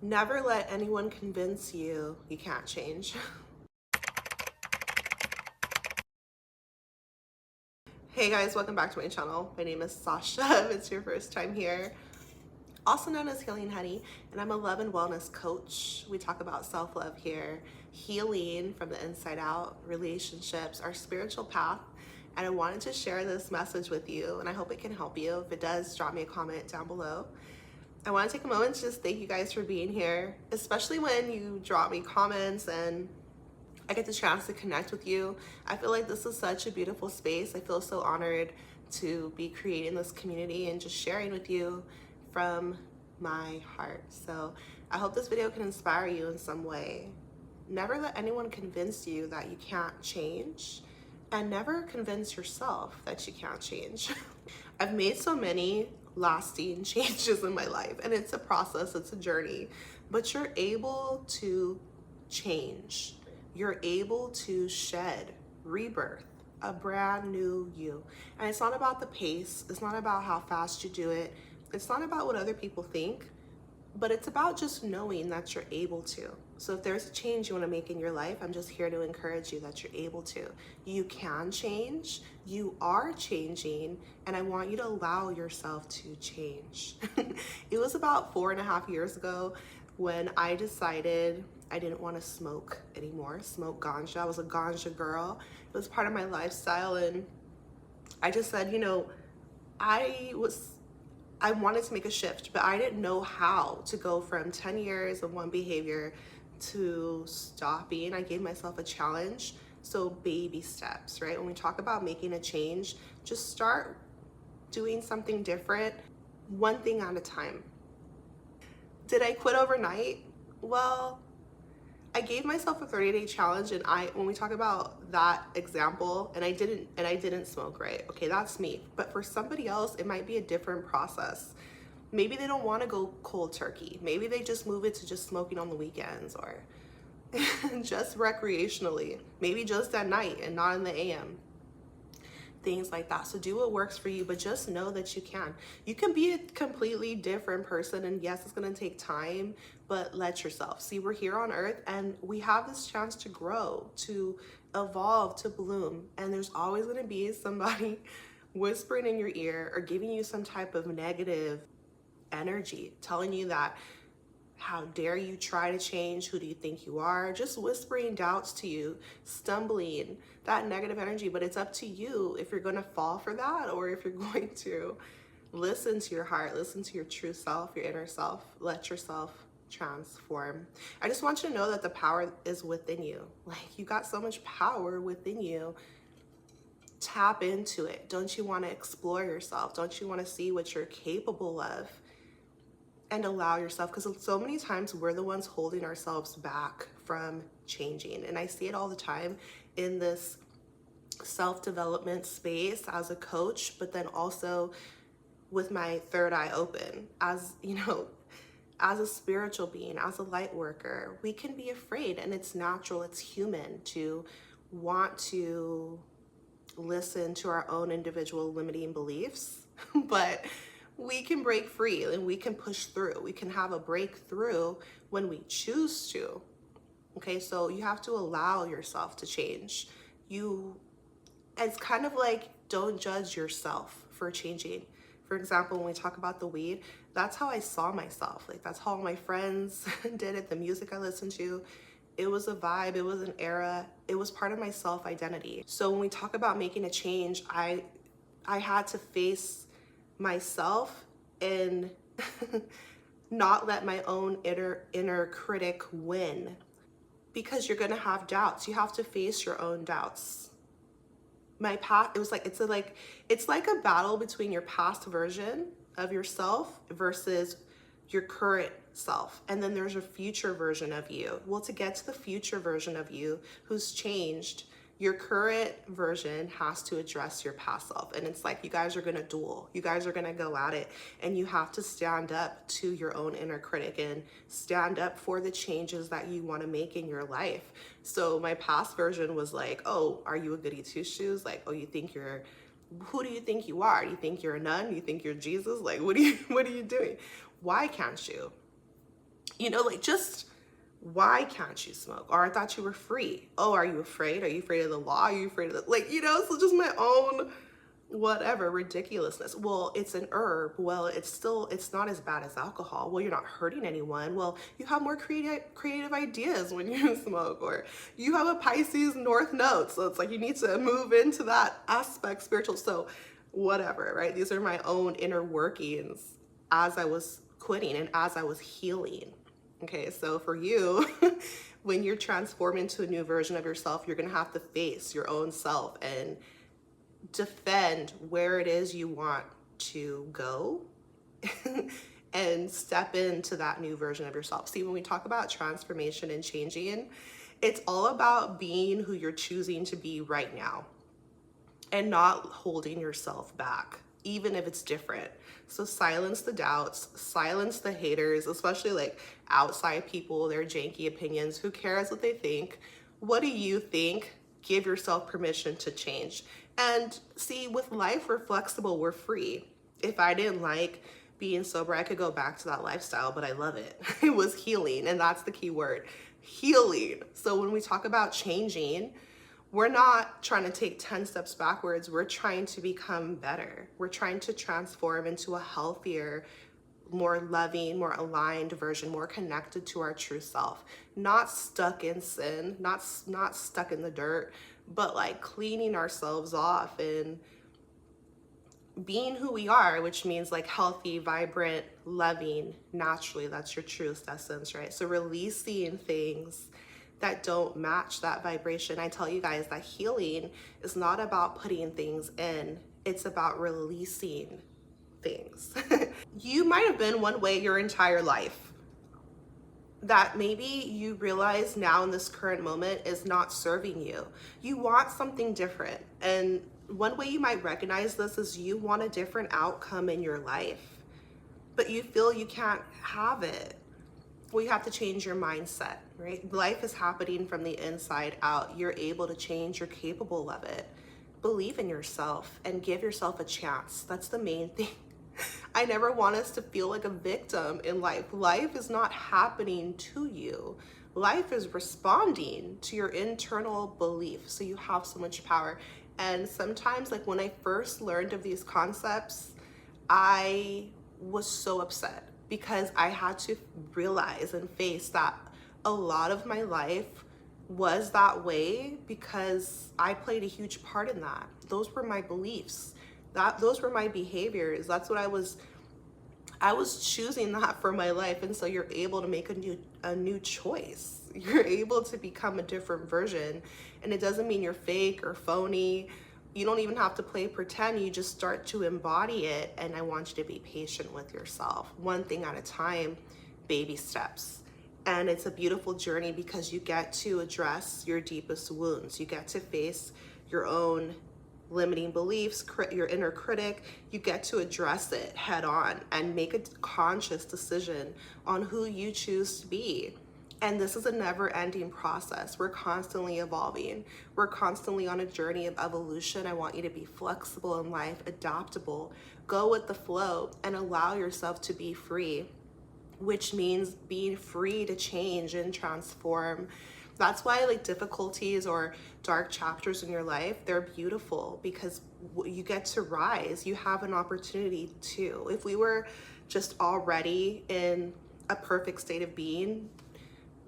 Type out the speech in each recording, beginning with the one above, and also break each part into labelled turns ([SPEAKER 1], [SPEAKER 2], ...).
[SPEAKER 1] Never let anyone convince you you can't change. Hey guys, welcome back to my channel. My name is Sasha, if it's your first time here. Also known as Healing Honey, and I'm a love and wellness coach. We talk about self-love here, healing from the inside out, relationships, our spiritual path. And I wanted to share this message with you, and I hope it can help you. If it does, drop me a comment down below. I want to take a moment to just thank you guys for being here, especially when you drop me comments and I get the chance to connect with you. I feel like this is such a beautiful space. I feel so honored to be creating this community and just sharing with you from my heart. So I hope this video can inspire you in some way. Never let anyone convince you that you can't change, and never convince yourself that you can't change. I've made so many lasting changes in my life, and it's a process, it's a journey, but you're able to change. You're able to shed, rebirth, a brand new you. And it's not about the pace, it's not about how fast you do it, it's not about what other people think, but it's about just knowing that you're able to. So if there's a change you want to make in your life, I'm just here to encourage you that you're able to. You can change, you are changing, and I want you to allow yourself to change. It was about 4.5 years ago when I decided I didn't want to smoke anymore, smoke ganja. I was a ganja girl. It was part of my lifestyle, and I just said, you know, I wanted to make a shift, but I didn't know how to go from 10 years of one behavior to stopping. I gave myself a challenge. So baby steps, right? When we talk about making a change, just start doing something different, one thing at a time. Did I quit overnight? Well, I gave myself a 30-day challenge, and when we talk about that example, and I didn't smoke, right? Okay, that's me. But for somebody else, it might be a different process. Maybe they don't want to go cold turkey. Maybe they just move it to just smoking on the weekends, or just recreationally. Maybe just at night and not in the AM. Things like that. So do what works for you, but just know that you can. You can be a completely different person, and yes, it's going to take time, but let yourself. See, we're here on earth and we have this chance to grow, to evolve, to bloom, and there's always going to be somebody whispering in your ear or giving you some type of negative energy, telling you that how dare you try to change, who do you think you are, just whispering doubts to you, stumbling, that negative energy. But it's up to you if you're going to fall for that, or if you're going to listen to your heart, listen to your true self, your inner self, let yourself transform. I just want you to know that the power is within you. Like, you got so much power within you. Tap into it. Don't you want to explore yourself? Don't you want to see what you're capable of? And allow yourself, because so many times we're the ones holding ourselves back from changing. And I see it all the time in this self-development space as a coach, but then also with my third eye open, as you know, as a spiritual being, as a light worker. We can be afraid, and it's natural, it's human to want to listen to our own individual limiting beliefs, but we can break free and we can push through. We can have a breakthrough when we choose to. Okay, so you have to allow yourself to change. It's kind of like, don't judge yourself for changing. For example, when we talk about the weed, that's how I saw myself. Like, that's how my friends did it, the music I listened to. It was a vibe, it was an era, it was part of my self-identity. So when we talk about making a change, I had to face myself and not let my own inner critic win, because you're gonna have doubts. You have to face your own doubts. My past, it's like a battle between your past version of yourself versus your current self, and then there's a future version of you. Well, to get to the future version of you who's changed, your current version has to address your past self. And it's like, you guys are gonna duel. You guys are gonna go at it. And you have to stand up to your own inner critic and stand up for the changes that you wanna make in your life. So my past version was like, oh, are you a goody two-shoes? Like, oh, who do you think you are? Do you think you're a nun? Do you think you're Jesus? Like, what are you doing? Why can't you? You know, like, just why can't you smoke? Or I thought you were free. Oh, are you afraid? Are you afraid of the law? Are you afraid of the, like, you know, so just my own whatever ridiculousness. Well, it's an herb. Well, it's not as bad as alcohol. Well, you're not hurting anyone. Well, you have more creative ideas when you smoke, or you have a Pisces North Node. So it's like you need to move into that aspect spiritual. So whatever, right? These are my own inner workings as I was quitting and as I was healing. Okay, so for you, when you're transforming into a new version of yourself, you're gonna have to face your own self and defend where it is you want to go and step into that new version of yourself. See, when we talk about transformation and changing, it's all about being who you're choosing to be right now and not holding yourself back, even if it's different. So silence the doubts, silence the haters, especially like outside people, their janky opinions. Who cares what they think? What do you think? Give yourself permission to change. And see, with life, we're flexible, we're free. If I didn't like being sober, I could go back to that lifestyle, but I love it. It was healing, and that's the key word, healing. So when we talk about changing, we're not trying to take 10 steps backwards. We're trying to become better. We're trying to transform into a healthier, more loving, more aligned version, more connected to our true self, not stuck in sin, not stuck in the dirt, but like cleaning ourselves off and being who we are, which means like healthy, vibrant, loving, naturally. That's your truest essence, right? So releasing things that don't match that vibration. I tell you guys that healing is not about putting things in, it's about releasing things. You might have been one way your entire life that maybe you realize now in this current moment is not serving you. You want something different. And one way you might recognize this is you want a different outcome in your life, but you feel you can't have it. Well, you have to change your mindset, right? Life is happening from the inside out. You're able to change, you're capable of it. Believe in yourself and give yourself a chance. That's the main thing. I never want us to feel like a victim in life. Life is not happening to you. Life is responding to your internal belief. So you have so much power. And sometimes, like when I first learned of these concepts, I was so upset because I had to realize and face that a lot of my life was that way because I played a huge part in that. Those were my beliefs. Those were my behaviors. That's what I was choosing that for my life. And so you're able to make a new choice. You're able to become a different version. And it doesn't mean you're fake or phony. You don't even have to play pretend. You just start to embody it. And I want you to be patient with yourself. One thing at a time, baby steps. And it's a beautiful journey because you get to address your deepest wounds. You get to face your own limiting beliefs, your inner critic. You get to address it head on and make a conscious decision on who you choose to be. And this is a never-ending process. We're constantly evolving. We're constantly on a journey of evolution. I want you to be flexible in life, adaptable, go with the flow, and allow yourself to be free, which means being free to change and transform. That's why like difficulties or dark chapters in your life, they're beautiful because you get to rise. You have an opportunity to. If we were just already in a perfect state of being,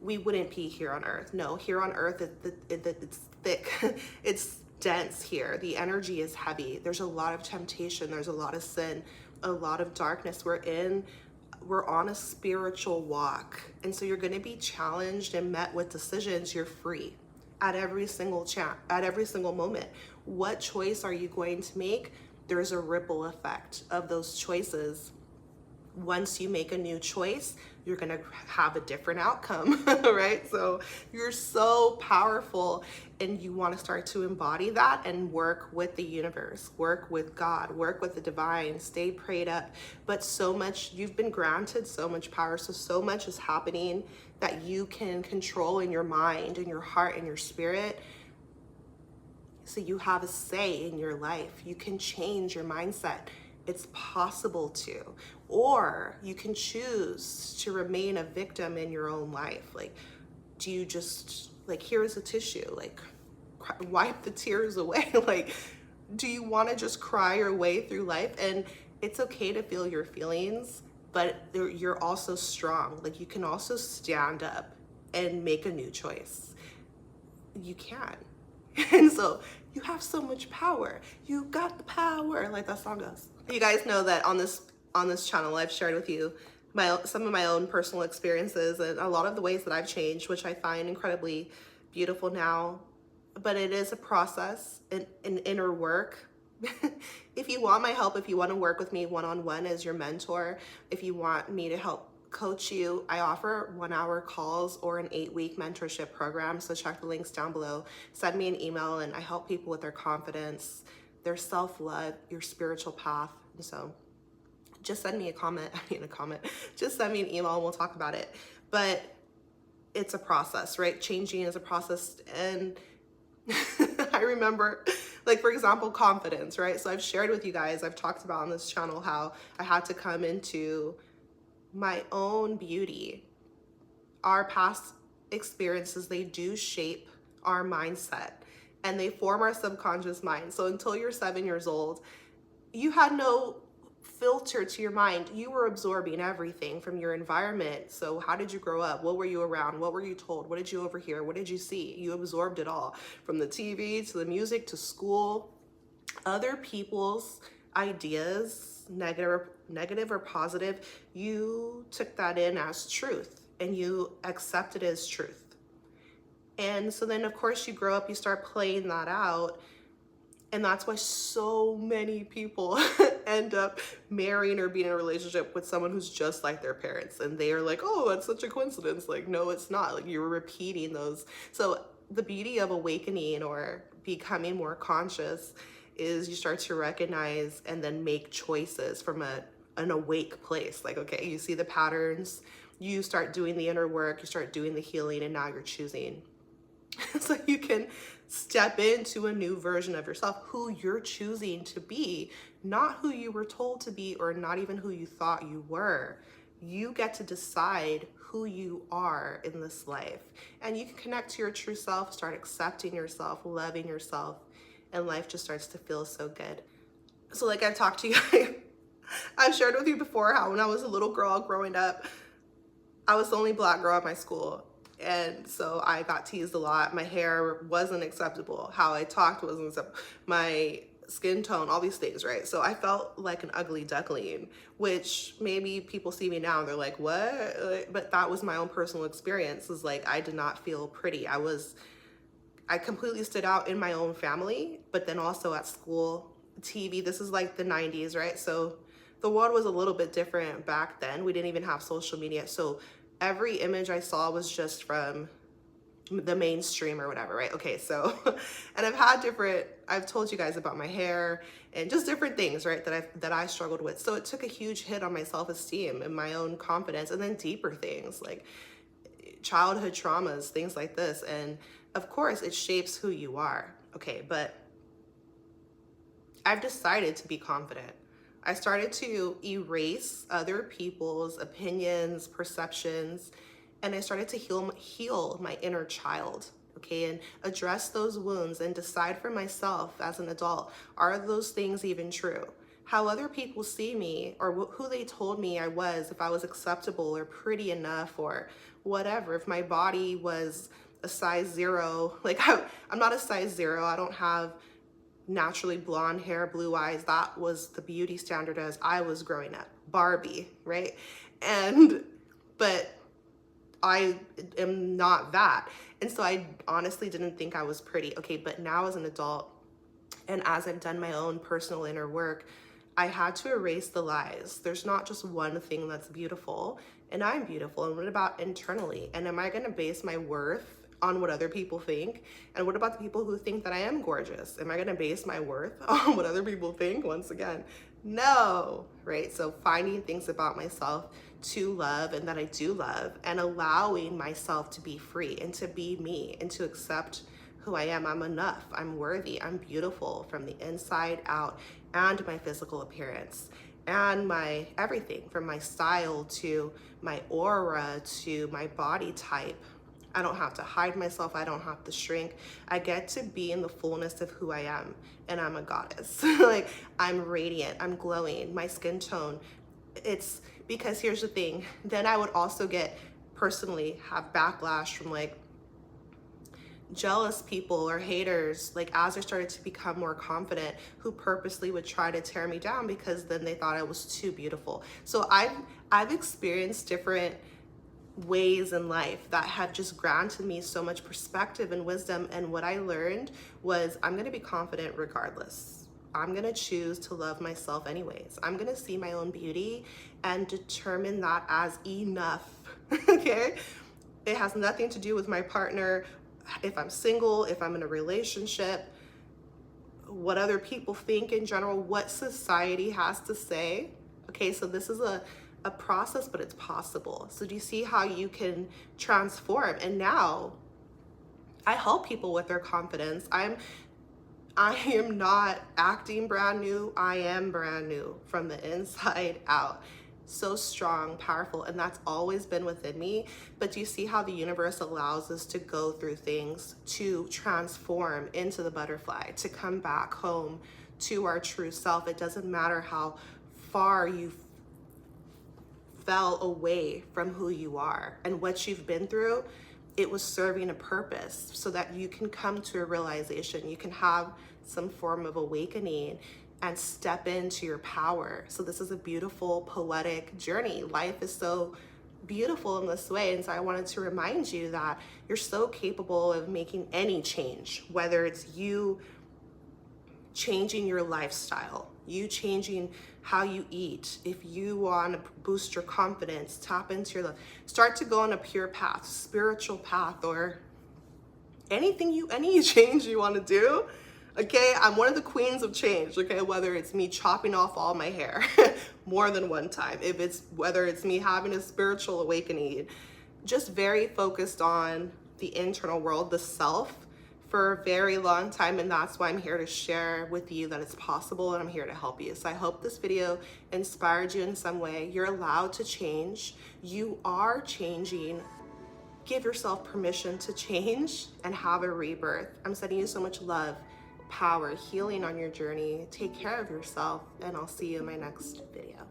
[SPEAKER 1] we wouldn't be here on earth. No, here on earth, it's thick. It's dense here. The energy is heavy. There's a lot of temptation. There's a lot of sin, a lot of darkness. We're on a spiritual walk. And so you're going to be challenged and met with decisions. You're free at every single moment. What choice are you going to make? There's a ripple effect of those choices. Once you make a new choice, you're going to have a different outcome, right? So you're so powerful and you want to start to embody that and work with the universe, work with God, work with the divine, stay prayed up. But so much, you've been granted so much power. So much is happening that you can control in your mind, in your heart, in your spirit. So you have a say in your life. You can change your mindset. It's possible to. or you can choose to remain a victim in your own life. Like, do you just, like, here's a tissue, like, wipe the tears away? Like, do you want to just cry your way through life? And it's okay to feel your feelings, but you're also strong. Like, you can also stand up and make a new choice. You can. And so you have so much power. You got the power, like that song does. You guys know that on this channel, I've shared with you some of my own personal experiences and a lot of the ways that I've changed, which I find incredibly beautiful now. But it is a process, an inner work. If you want my help, if you want to work with me one-on-one as your mentor, if you want me to help coach you, I offer 1-hour calls or an 8-week mentorship program. So check the links down below. Send me an email and I help people with their confidence, their self-love, your spiritual path. And so just send me just send me an email and we'll talk about it. But it's a process, right? Changing is a process. And I remember, like, for example, confidence, right? So I've shared with you guys, I've talked about on this channel how I had to come into my own beauty. Our past experiences, they do shape our mindset and they form our subconscious mind. So until you're 7 years old, you had no filter to your mind. You were absorbing everything from your environment. So how did you grow up? What were you around? What were you told? What did you overhear? What did you see? You absorbed it all, from the TV to the music to school, other people's ideas, negative or positive. You took that in as truth and you accepted it as truth. And so then of course you grow up, you start playing that out. And that's why so many people end up marrying or being in a relationship with someone who's just like their parents. And they are like, oh, that's such a coincidence. Like, no, it's not. Like, you're repeating those. So the beauty of awakening or becoming more conscious is you start to recognize and then make choices from an awake place. Like, okay, you see the patterns, you start doing the inner work, you start doing the healing, and now you're choosing. So you can step into a new version of yourself, who you're choosing to be, not who you were told to be or not even who you thought you were. You get to decide who you are in this life. And you can connect to your true self, start accepting yourself, loving yourself, and life just starts to feel so good. So like I've talked to you guys, I've shared with you before how when I was a little girl growing up, I was the only Black girl at my school. And so I got teased a lot. My hair wasn't acceptable. How I talked wasn't acceptable. My skin tone, all these things, right? So I felt like an ugly duckling, which maybe people see me now and they're like, what? But that was my own personal experience. Is like, I did not feel pretty. I completely stood out in my own family, but then also at school, TV, this is like the 90s, right? So the world was a little bit different back then. We didn't even have social media. So every image I saw was just from the mainstream or whatever, right? Okay, so, and I've told you guys about my hair and just different things, right, that I struggled with. So it took a huge hit on my self-esteem and my own confidence, and then deeper things like childhood traumas, things like this. And of course it shapes who you are. Okay, but I've decided to be confident. I started to erase other people's opinions, perceptions, and I started to heal my inner child, okay, and address those wounds and decide for myself as an adult, are those things even true? How other people see me or who they told me I was, if I was acceptable or pretty enough or whatever, if my body was a size 0, like I'm not a size 0, I don't have naturally blonde hair, blue eyes. That was the beauty standard as I was growing up, Barbie, right? But I am not that. And so I honestly didn't think I was pretty. Okay, but now as an adult and as I've done my own personal inner work, I had to erase the lies. There's not just one thing that's beautiful, and I'm beautiful. And what about internally? And am I gonna base my worth on what other people think? And what about the people who think that I am gorgeous? Am I gonna base my worth on what other people think? Once again, no, right? So finding things about myself to love and that I do love, and allowing myself to be free and to be me and to accept who I am. I'm enough, I'm worthy, I'm beautiful from the inside out, and my physical appearance. and my everything from my style to my aura to my body type. I don't have to hide myself. I don't have to shrink. I get to be in the fullness of who I am, and I'm a goddess. Like, I'm radiant, I'm glowing, my skin tone. It's because here's the thing. Then I would also personally have backlash from like jealous people or haters, like as I started to become more confident, who purposely would try to tear me down because then they thought I was too beautiful. So I've experienced different ways in life that have just granted me so much perspective and wisdom. And what I learned was I'm going to be confident regardless. I'm going to choose to love myself anyways. I'm going to see my own beauty and determine that as enough. Okay? It has nothing to do with my partner, if I'm single, if I'm in a relationship, what other people think in general, what society has to say. Okay, so this is a process, but it's possible. So do you see how you can transform? And now I help people with their confidence. I am not acting brand new. I am brand new from the inside out. So strong, powerful, and that's always been within me. But do you see how the universe allows us to go through things to transform into the butterfly, to come back home to our true self? It doesn't matter how far you fell away from who you are and what you've been through. It was serving a purpose so that you can come to a realization, you can have some form of awakening and step into your power. So this is a beautiful, poetic journey. Life is so beautiful in this way. And so I wanted to remind you that you're so capable of making any change, whether it's you changing your lifestyle, you changing how you eat. If you want to boost your confidence, tap into your love, start to go on a pure path, spiritual path, or any change you want to do. Okay, I'm one of the queens of change, okay, whether it's me chopping off all my hair more than one time, whether it's me having a spiritual awakening, just very focused on the internal world, the self, for a very long time. And that's why I'm here to share with you that it's possible, and I'm here to help you. So I hope this video inspired you in some way. You're allowed to change. You are changing. Give yourself permission to change and have a rebirth. I'm sending you so much love, power, healing on your journey. Take care of yourself, and I'll see you in my next video.